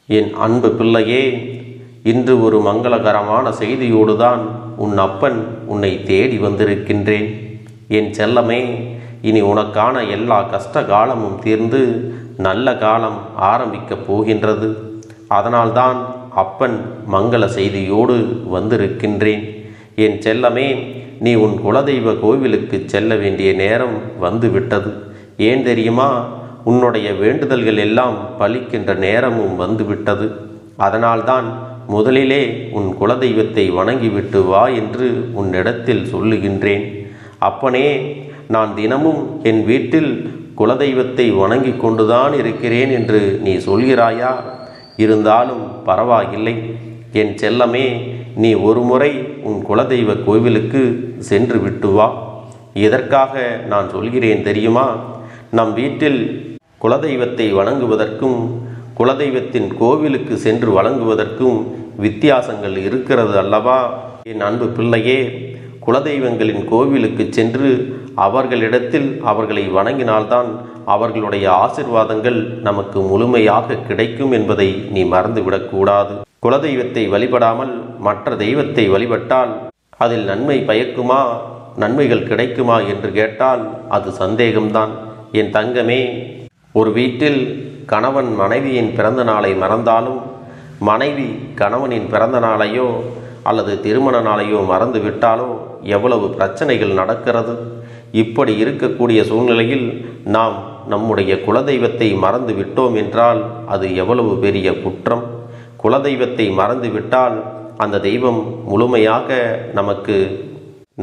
என் அன்பு பிள்ளையே, இன்று ஒரு மங்களகரமான செய்தியோடுதான் உன் அப்பன் உன்னை தேடி வந்திருக்கின்றேன். என் செல்லமே, இனி உனக்கான எல்லா கஷ்ட காலமும் தீர்ந்து நல்ல காலம் ஆரம்பிக்கப் போகின்றது. அதனால்தான் அப்பன் மங்கள செய்தியோடு வந்திருக்கின்றேன். என் செல்லமே, நீ உன் குலதெய்வ கோவிலுக்கு செல்ல வேண்டிய நேரம் வந்துவிட்டது. ஏன் தெரியுமா? உன்னுடைய வேண்டுதல்கள் எல்லாம் பலிக்கின்ற நேரமும் வந்துவிட்டது. அதனால்தான் முதலிலே உன் குலதெய்வத்தை வணங்கிவிட்டு வா என்று உன்னிடத்தில் சொல்லுகின்றேன். அப்பனே, நான் தினமும் என் வீட்டில் குலதெய்வத்தை வணங்கி கொண்டுதான் இருக்கிறேன் என்று நீ சொல்கிறாயா? இருந்தாலும் பரவாயில்லை என் செல்லமே, நீ ஒரு முறை உன் குலதெய்வ கோவிலுக்கு சென்று விட்டு வா. எதற்காக நான் சொல்கிறேன் தெரியுமா? நம் வீட்டில் குலதெய்வத்தை வணங்குவதற்கும் குலதெய்வத்தின் கோவிலுக்கு சென்று வணங்குவதற்கும் வித்தியாசங்கள் இருக்கிறது அல்லவா? என் அன்பு பிள்ளையே, குலதெய்வங்களின் கோவிலுக்கு சென்று அவர்களிடத்தில் அவர்களை வணங்கினால்தான் அவர்களுடைய ஆசிர்வாதங்கள் நமக்கு முழுமையாக கிடைக்கும் என்பதை நீ மறந்துவிடக்கூடாது. குலதெய்வத்தை வழிபடாமல் மற்ற தெய்வத்தை வழிபட்டால் அதில் நன்மை பயக்குமா, நன்மைகள் கிடைக்குமா என்று கேட்டால் அது சந்தேகம்தான். என் தங்கமே, ஒரு வீட்டில் கணவன் மனைவியின் பிறந்த நாளை மறந்தாலும் மனைவி கணவனின் பிறந்த நாளையோ அல்லது திருமண நாளையோ மறந்து விட்டாலோ எவ்வளவு பிரச்சனைகள் நடக்கிறது. இப்படி இருக்கக்கூடிய சூழ்நிலையில் நாம் நம்முடைய குலதெய்வத்தை மறந்து விட்டோம் என்றால் அது எவ்வளவு பெரிய குற்றம். குலதெய்வத்தை மறந்து விட்டால் அந்த தெய்வம் முழுமையாக நமக்கு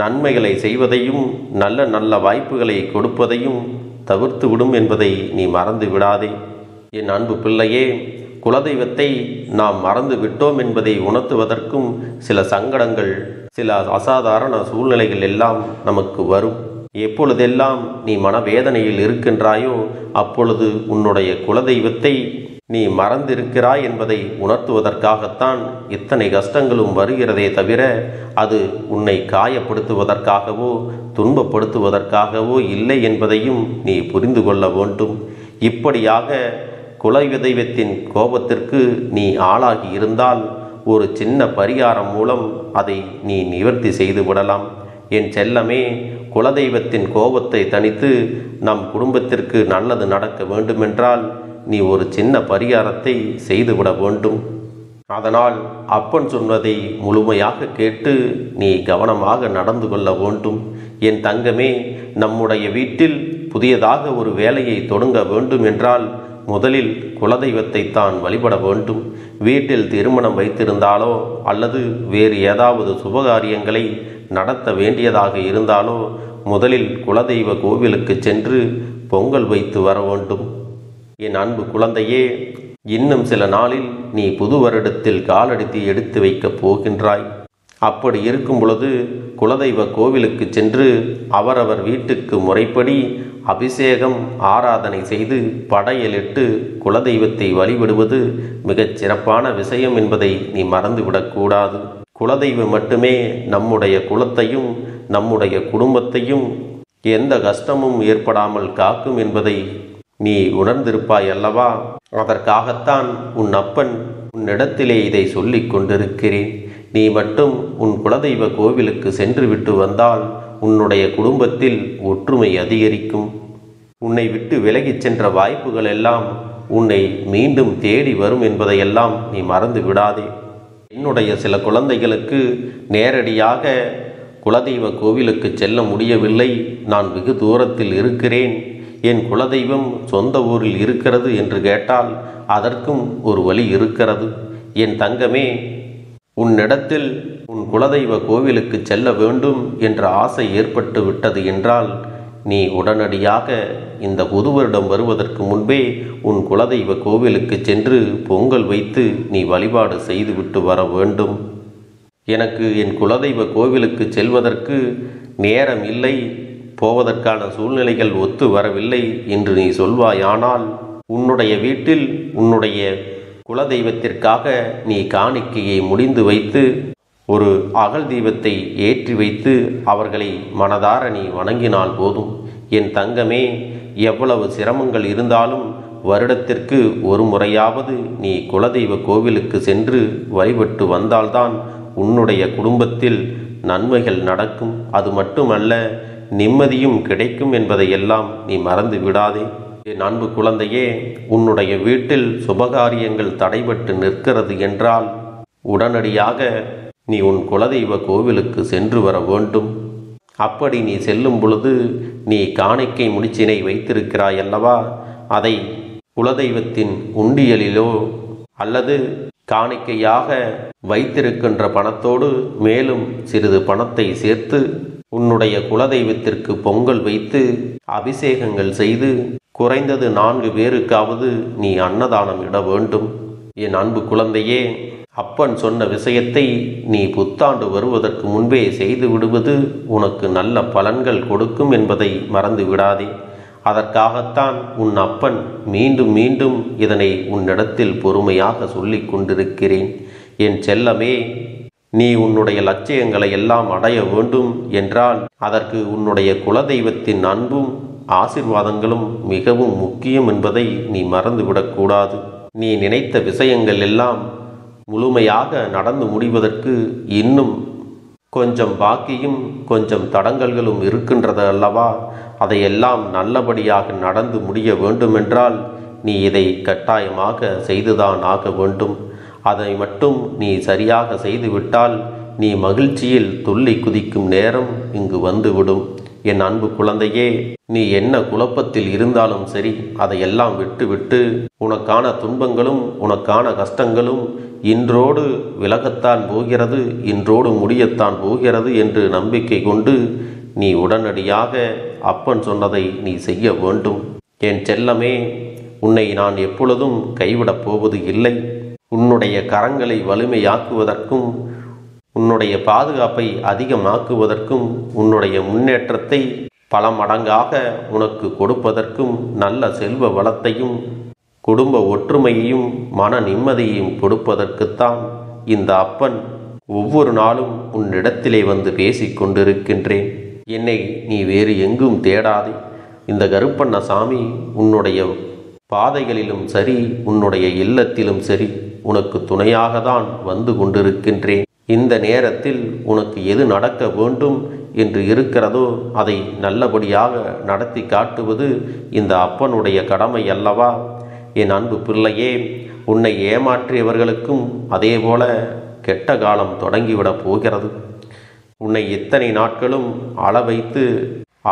நன்மைகளை செய்வதையும் நல்ல நல்ல வாய்ப்புகளை கொடுப்பதையும் தவிர்த்து விடும் என்பதை நீ மறந்து விடாதே. என் அன்பு பிள்ளையே, குலதெய்வத்தை நாம் மறந்து விட்டோம் என்பதை உணர்த்துவதற்கும் சில சங்கடங்கள், சில அசாதாரண சூழ்நிலைகள் எல்லாம் நமக்கு வரும். எப்பொழுதெல்லாம் நீ மனவேதனையில் இருக்கின்றாயோ அப்பொழுது உன்னுடைய குலதெய்வத்தை நீ மறந்திருக்கிறாய் என்பதை உணர்த்துவதற்காகத்தான் இத்தனை கஷ்டங்களும் வருகிறதே தவிர அது உன்னை காயப்படுத்துவதற்காகவோ துன்பப்படுத்துவதற்காகவோ இல்லை என்பதையும் நீ புரிந்து கொள்ள வேண்டும். இப்படியாக குலதெய்வத்தின் கோபத்திற்கு நீ ஆளாகி இருந்தால் ஒரு சின்ன பரிகாரம் மூலம் அதை நீ நிவர்த்தி செய்து விடலாம். என் செல்லமே, குலதெய்வத்தின் கோபத்தை தணித்து நம் குடும்பத்திற்கு நல்லது நடக்க வேண்டுமென்றால் நீ ஒரு சின்ன பரிகாரத்தை செய்துவிட வேண்டும். அதனால் அப்பன் சொன்னதை முழுமையாக கேட்டு நீ கவனமாக நடந்து கொள்ள வேண்டும். என் தங்கமே, நம்முடைய வீட்டில் புதியதாக ஒரு வேலையை தொடங்க வேண்டும் என்றால் முதலில் குலதெய்வத்தை தான் வழிபட வேண்டும். வீட்டில் திருமணம் வைத்திருந்தாலோ அல்லது வேறு ஏதாவது சுபகாரியங்களை நடத்த வேண்டியதாக இருந்தாலோ முதலில் குலதெய்வ கோவிலுக்கு சென்று பொங்கல் வைத்து வர வேண்டும். என் அன்பு குழந்தையே, இன்னும் சில நாளில் நீ புது வருடத்தில் காலடி எடுத்து வைக்கப் போகின்றாய். அப்படி இருக்கும் பொழுது குலதெய்வ கோவிலுக்கு சென்று அவரவர் வீட்டுக்கு முறைப்படி அபிஷேகம் ஆராதனை செய்து படையலிட்டு குலதெய்வத்தை வழிபடுவது மிகச் சிறப்பான விஷயம் என்பதை நீ மறந்துவிடக்கூடாது. குலதெய்வம் மட்டுமே நம்முடைய குலத்தையும் நம்முடைய குடும்பத்தையும் எந்த கஷ்டமும் ஏற்படாமல் காக்கும் என்பதை நீ உணர்ந்திருப்பாய் அல்லவா? அதற்காகத்தான் உன் அப்பன் உன்னிடத்திலே இதை சொல்லிக் கொண்டிருக்கிறேன். நீ மட்டும் உன் குலதெய்வ கோவிலுக்கு சென்று விட்டு வந்தால் உன்னுடைய குடும்பத்தில் ஒற்றுமை அதிகரிக்கும். உன்னை விட்டு விலகிச் சென்ற வாய்ப்புகள் எல்லாம் உன்னை மீண்டும் தேடி வரும் என்பதையெல்லாம் நீ மறந்து விடாதே. என்னுடைய சில குழந்தைகளுக்கு நேரடியாக குலதெய்வ கோவிலுக்கு செல்ல முடியவில்லை, நான் வெகு தூரத்தில் இருக்கிறேன், என் குலதெய்வம் சொந்த ஊரில் இருக்கிறது என்று கேட்டால் அதற்கும் ஒரு வழி இருக்கிறது. என் தங்கமே, உன்னிடத்தில் உன் குலதெய்வ கோவிலுக்கு செல்ல வேண்டும் என்ற ஆசை ஏற்பட்டு விட்டது என்றால் நீ உடனடியாக இந்த புது வருடம் வருவதற்கு முன்பே உன் குலதெய்வ கோவிலுக்கு சென்று பொங்கல் வைத்து நீ வழிபாடு செய்துவிட்டு வர வேண்டும். எனக்கு என் குலதெய்வ கோவிலுக்கு செல்வதற்கு நேரம் இல்லை, போவதற்கான சூழ்நிலைகள் ஒத்து வரவில்லை என்று நீ சொல்வாயானால் உன்னுடைய வீட்டில் உன்னுடைய குலதெய்வத்திற்காக நீ காணிக்கையை முடிந்து வைத்து ஒரு அகல் தீபத்தை ஏற்றி வைத்து அவர்களை மனதார நீ வணங்கினால் போதும். என் தங்கமே, எவ்வளவு சிரமங்கள் இருந்தாலும் வருடத்திற்கு ஒரு முறையாவது நீ குலதெய்வ கோவிலுக்கு சென்று வழிபட்டு வந்தால்தான் உன்னுடைய குடும்பத்தில் நன்மைகள் நடக்கும். அது மட்டுமல்ல, நிம்மதியும் கிடைக்கும் என்பதையெல்லாம் நீ மறந்து விடாதே. என் அன்பு குழந்தையே, உன்னுடைய வீட்டில் சுபகாரியங்கள் தடைபட்டு நிற்கிறது என்றால் உடனடியாக நீ உன் குலதெய்வ கோவிலுக்கு சென்று வர வேண்டும். அப்படி நீ செல்லும் பொழுது நீ காணிக்கை முடிச்சினை வைத்திருக்கிறாய் அல்லவா, அதை குலதெய்வத்தின் உண்டியலிலோ அல்லது காணிக்கையாக வைத்திருக்கின்ற பணத்தோடு மேலும் சிறிது பணத்தை சேர்த்து உன்னுடைய குலதெய்வத்திற்கு பொங்கல் வைத்து அபிஷேகங்கள் செய்து குறைந்தது 4 பேருக்காவது நீ அன்னதானம் இட வேண்டும். என் அன்பு குழந்தையே, அப்பன் சொன்ன விஷயத்தை நீ புத்தாண்டு வருவதற்கு முன்பே செய்து விடுவது உனக்கு நல்ல பலன்கள் கொடுக்கும் என்பதை மறந்து விடாதே. அதற்காகத்தான் உன் அப்பன் மீண்டும் மீண்டும் இதனை உன்னிடத்தில் பொறுமையாக சொல்லிக் கொண்டிருக்கிறேன். என் செல்லமே, நீ உன்னுடைய லட்சியங்களை எல்லாம் அடைய வேண்டும் என்றால் அதற்கு உன்னுடைய குலதெய்வத்தின் அன்பும் ஆசீர்வாதங்களும் மிகவும் முக்கியம் என்பதை நீ மறந்துவிடக்கூடாது. நீ நினைத்த விஷயங்கள் எல்லாம் முழுமையாக நடந்து முடிவதற்கு இன்னும் கொஞ்சம் பாக்கியும் கொஞ்சம் தடங்கல்களும் இருக்கின்றது அல்லவா. அதையெல்லாம் நல்லபடியாக நடந்து முடிய வேண்டுமென்றால் நீ இதை கட்டாயமாக செய்துதான் ஆக வேண்டும். அதை மட்டும் நீ சரியாக செய்துவிட்டால் நீ மகிழ்ச்சியில் துள்ளி குதிக்கும் நேரம் இங்கு வந்துவிடும். என் அன்பு குழந்தையே, நீ என்ன குழப்பத்தில் இருந்தாலும் சரி, அதையெல்லாம் விட்டுவிட்டு உனக்கான துன்பங்களும் உனக்கான கஷ்டங்களும் இன்றோடு விலகத்தான் போகிறது, இன்றோடு முடியத்தான் போகிறது என்று நம்பிக்கை கொண்டு நீ உடனடியாக அப்பன் சொன்னதை நீ செய்ய வேண்டும். என் செல்லமே, உன்னை நான் எப்பொழுதும் கைவிடப் போவது இல்லை. உன்னுடைய கரங்களை வலிமையாக்குவதற்கும் உன்னுடைய பாதுகாப்பை அதிகமாக்குவதற்கும் உன்னுடைய முன்னேற்றத்தை பல மடங்காக உனக்கு கொடுப்பதற்கும் நல்ல செல்வ வளத்தையும் குடும்ப ஒற்றுமையையும் மன நிம்மதியையும் கொடுப்பதற்குத்தான் இந்த அப்பன் ஒவ்வொரு நாளும் உன்னிடத்திலே வந்து பேசிக் கொண்டிருக்கின்றேன். என்னை நீ வேறு எங்கும் தேடாதே. இந்த கருப்பண்ணசாமி உன்னுடைய பாதைகளிலும் சரி, உன்னுடைய இல்லத்திலும் சரி, உனக்கு துணையாக தான் வந்து கொண்டிருக்கின்றேன். இந்த நேரத்தில் உனக்கு எது நடக்க வேண்டும் என்று இருக்கிறதோ அதை நல்லபடியாக நடத்தி காட்டுவது இந்த அப்பனுடைய கடமை அல்லவா. என் அன்பு பிள்ளையே, உன்னை ஏமாற்றியவர்களுக்கும் அதேபோல கெட்ட காலம் தொடங்கிவிடப் போகிறது. உன்னை இத்தனை நாட்களும் அள வைத்து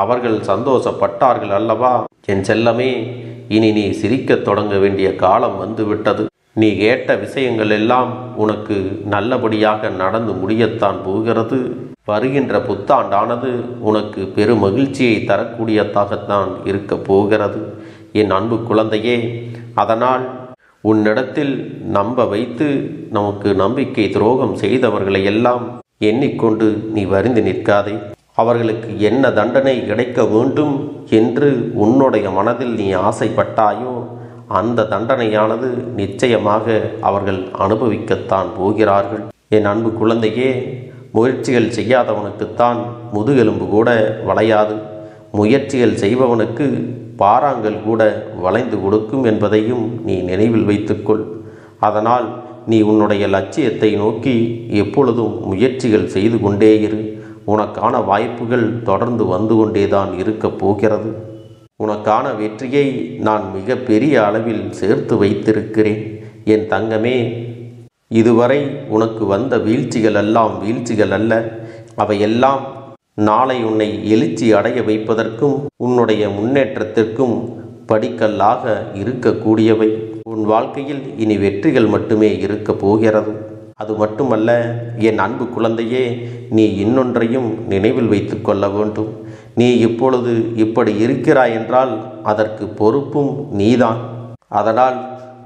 அவர்கள் சந்தோஷப்பட்டார்கள் அல்லவா. என் செல்லமே, இனி நீ சிரிக்கத் தொடங்க வேண்டிய காலம் வந்துவிட்டது. நீ கேட்ட விஷயங்கள் எல்லாம் உனக்கு நல்லபடியாக நடந்து முடியத்தான் போகிறது. வருகின்ற புத்தாண்டானது உனக்கு பெரும் மகிழ்ச்சியை தரக்கூடியதாகத்தான் இருக்க போகிறது என் அன்பு குழந்தையே. அதனால் உன்னிடத்தில் நம்ப வைத்து நமக்கு நம்பிக்கை துரோகம் செய்தவர்களை எல்லாம் எண்ணிக்கொண்டு நீ வருந்தி நிற்காதே. அவர்களுக்கு என்ன தண்டனை கிடைக்க வேண்டும் என்று உன்னுடைய மனதில் நீ ஆசைப்பட்டாயோ அந்த தண்டனையானது நிச்சயமாக அவர்கள் அனுபவிக்கத்தான் போகிறார்கள். என் அன்பு குழந்தையே, முயற்சிகள் செய்யாதவனுக்குத்தான் முதுகெலும்பு கூட வளையாது. முயற்சிகள் செய்பவனுக்கு பாறாங்கல் கூட வளைந்து கொடுக்கும் என்பதையும் நீ நினைவில் வைத்துக்கொள். அதனால் நீ உன்னுடைய லட்சியத்தை நோக்கி எப்பொழுதும் முயற்சிகள் செய்து கொண்டே இரு. உனக்கான வாய்ப்புகள் தொடர்ந்து வந்து கொண்டேதான் இருக்கப் போகிறது. உனக்கான வெற்றியை நான் மிக பெரிய அளவில் சேர்த்து வைத்திருக்கிறேன். என் தங்கமே, இதுவரை உனக்கு வந்த வீழ்ச்சிகள் எல்லாம் வீழ்ச்சிகள் அல்ல. அவையெல்லாம் நாளை உன்னை எழுச்சி அடைய வைப்பதற்கும் உன்னுடைய முன்னேற்றத்திற்கும் படிக்கல்லாக இருக்கக்கூடியவை. உன் வாழ்க்கையில் இனி வெற்றிகள் மட்டுமே இருக்க போகிறது. அது மட்டுமல்ல என் அன்பு குழந்தையே, நீ இன்னொன்றையும் நினைவில் வைத்து கொள்ள வேண்டும். நீ இப்பொழுது இப்படி இருக்கிறாய் என்றால் அதற்கு பொறுப்பும் நீதான். அதனால்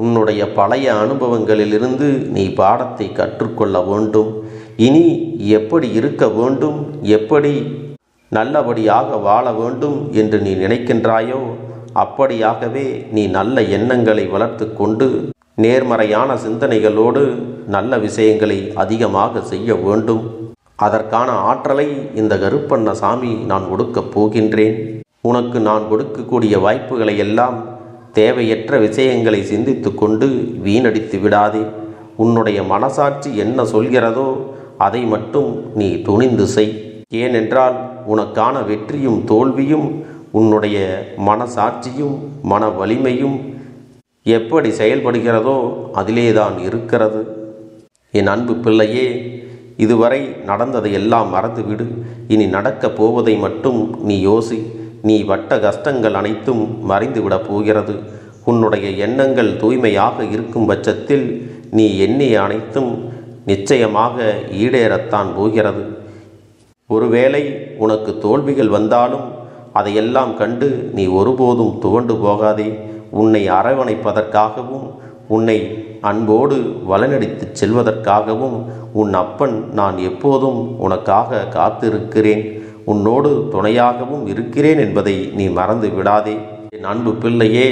உன்னுடைய பழைய அனுபவங்களிலிருந்து நீ பாடத்தை கற்றுக்கொள்ள வேண்டும். இனி எப்படி இருக்க வேண்டும், எப்படி நல்லபடியாக வாழ வேண்டும் என்று நீ நினைக்கின்றாயோ அப்படியாகவே நீ நல்ல எண்ணங்களை வளர்த்து கொண்டு நேர்மறையான சிந்தனைகளோடு நல்ல விஷயங்களை அதிகமாக செய்ய வேண்டும். அதற்கான ஆற்றலை இந்த கருப்பண்ணசாமி நான் கொடுக்கப் போகின்றேன். உனக்கு நான் கொடுக்கக்கூடிய வாய்ப்புகளை எல்லாம் தேவையற்ற விஷயங்களை சிந்தித்து கொண்டு வீணடித்து விடாதே. உன்னுடைய மனசாட்சி என்ன சொல்கிறதோ அதை மட்டும் நீ துணிந்து செய். ஏனென்றால் உனக்கான வெற்றியும் தோல்வியும் உன்னுடைய மனசாட்சியும் மன வலிமையும் எப்படி செயல்படுகிறதோ அதிலேதான் இருக்கிறது. என் அன்பு பிள்ளையே, இதுவரை நடந்ததை எல்லாம் மறந்துவிடு. இனி நடக்கப் போவதை மட்டும் நீ யோசி. நீ பட்ட கஷ்டங்கள் அனைத்தும் மறைந்துவிடப் போகிறது. உன்னுடைய எண்ணங்கள் தூய்மையாக இருக்கும் பட்சத்தில் நீ எண்ணிய அனைத்தும் நிச்சயமாக ஈடேறத்தான் போகிறது. ஒருவேளை உனக்கு தோல்விகள் வந்தாலும் அதையெல்லாம் கண்டு நீ ஒருபோதும் துவண்டு போகாதே. உன்னை அரவணைப்பதற்காகவும் உன்னை அன்போடு வழிநடத்தி செல்வதற்காகவும் உன் அப்பன் நான் எப்போதும் உனக்காக காத்திருக்கிறேன். உன்னோடு துணையாகவும் இருக்கிறேன் என்பதை நீ மறந்து விடாதே. என் அன்பு பிள்ளையே,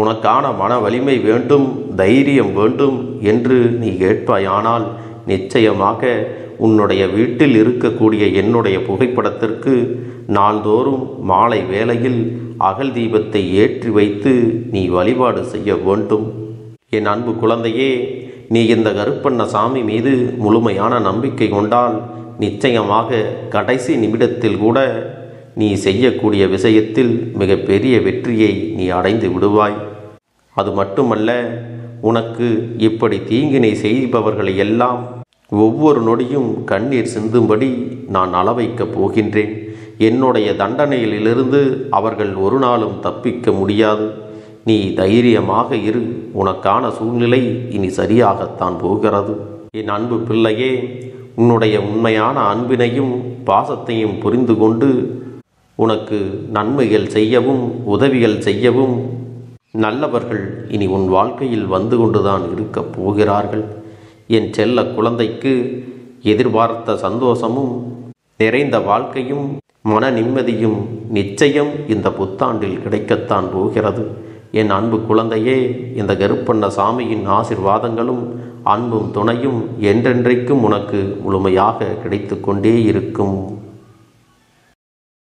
உனக்கான மன வலிமை வேண்டும், தைரியம் வேண்டும் என்று நீ கேட்பாயானால் நிச்சயமாக உன்னுடைய வீட்டில் இருக்கக்கூடிய என்னுடைய புகைப்படத்திற்கு நாள்தோறும் மாலை வேளையில் அகல் தீபத்தை ஏற்றி வைத்து நீ வழிபாடு செய்ய வேண்டும். என் அன்பு குழந்தையே, நீ இந்த கருப்பண்ணசாமி மீது முழுமையான நம்பிக்கை கொண்டால் நிச்சயமாக கடைசி நிமிடத்தில் கூட நீ செய்யக்கூடிய விஷயத்தில் மிகப்பெரிய வெற்றியை நீ அடைந்து விடுவாய். அது மட்டுமல்ல, உனக்கு இப்படி தீங்கினை செய்பவர்களை எல்லாம் ஒவ்வொரு நொடியும் கண்ணீர் சிந்தும்படி நான் அளவைக்கப் போகின்றேன். என்னுடைய தண்டனையிலிருந்து அவர்கள் ஒரு நாளும் தப்பிக்க முடியாது. நீ தைரியமாக இரு. உனக்கான சூழ்நிலை இனி சரியாகத்தான் போகிறது. என் அன்பு பிள்ளையே, உன்னுடைய உண்மையான அன்பினையும் பாசத்தையும் புரிந்து கொண்டு உனக்கு நன்மைகள் செய்யவும் உதவிகள் செய்யவும் நல்லவர்கள் இனி உன் வாழ்க்கையில் வந்து கொண்டுதான் இருக்கப் போகிறார்கள். என் செல்ல குழந்தைக்கு எதிர்பார்த்த சந்தோஷமும் நிறைந்த வாழ்க்கையும் மன நிம்மதியும் நிச்சயம் இந்த புத்தாண்டில் கிடைக்கத்தான் போகிறது. என் அன்பு குழந்தையே, இந்த கருப்பண்ணசாமியின் ஆசிர்வாதங்களும் அன்பும் துணையும் என்றென்றைக்கும் உனக்கு முழுமையாக கிடைத்து கொண்டே இருக்கும்.